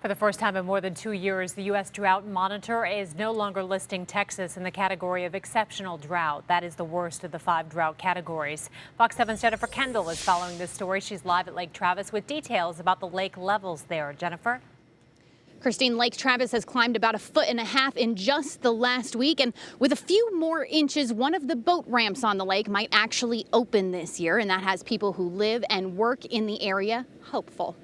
For the first time in more than 2 years, the U.S. Drought Monitor is no longer listing Texas in the category of exceptional drought. That is the worst of the 5 drought categories. Fox 7's Jennifer Kendall is following this story. She's live at Lake Travis with details about the lake levels there. Jennifer? Christine, Lake Travis has climbed about 1.5 feet in just the last week, and with a few more inches, one of the boat ramps on the lake might actually open this year, and that has people who live and work in the area hopeful.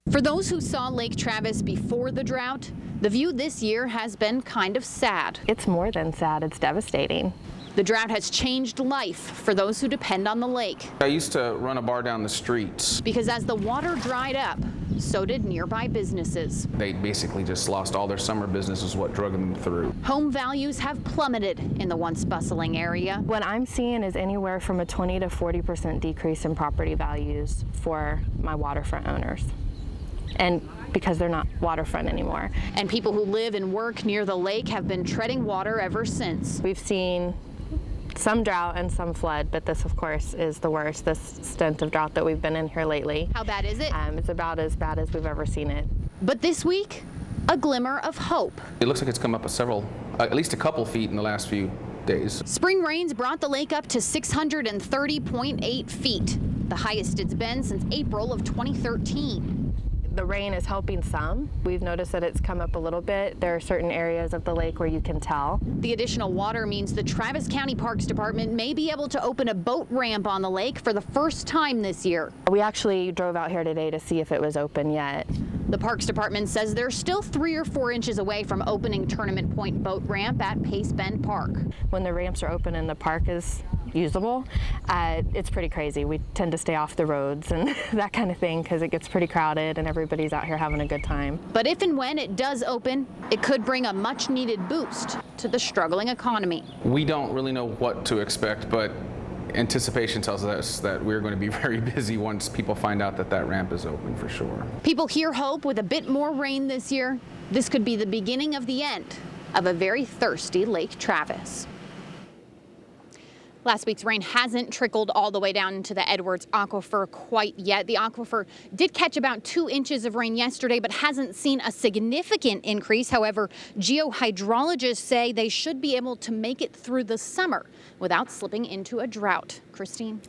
For those who saw Lake Travis before the drought, the view this year has been kind of sad. It's more than sad, it's devastating. The drought has changed life for those who depend on the lake. I used to run a bar down the streets. Because as the water dried up, so did nearby businesses. They basically just lost all their summer business is what drug them through. Home values have plummeted in the once bustling area. What I'm seeing is anywhere from a 20 to 40% decrease in property values for my waterfront owners. And because they're not waterfront anymore. And people who live and work near the lake have been treading water ever since. We've seen some drought and some flood, but this, of course, is the worst, this stint of drought that we've been in here lately. How bad is it? It's about as bad as we've ever seen it. But this week, a glimmer of hope. It looks like it's come up at least a couple feet in the last few days. Spring rains brought the lake up to 630.8 feet, the highest it's been since April of 2013. The rain is helping some. We've noticed that it's come up a little bit. There are certain areas of the lake where you can tell. The additional water means the Travis County Parks Department may be able to open a boat ramp on the lake for the first time this year. We actually drove out here today to see if it was open yet. The Parks Department says they're still 3 or 4 inches away from opening Tournament Point boat ramp at Pace Bend Park. When the ramps are open and the park is usable, it's pretty crazy. We tend to stay off the roads and that kind of thing because it gets pretty crowded and everybody's out here having a good time. But if and when it does open, it could bring a much needed boost to the struggling economy. We don't really know what to expect, but anticipation tells us that we're going to be very busy once people find out that that ramp is open for sure. People here hope with a bit more rain this year, this could be the beginning of the end of a very thirsty Lake Travis. Last week's rain hasn't trickled all the way down into the Edwards Aquifer quite yet. The aquifer did catch about 2 inches of rain yesterday, but hasn't seen a significant increase. However, geohydrologists say they should be able to make it through the summer without slipping into a drought. Christine?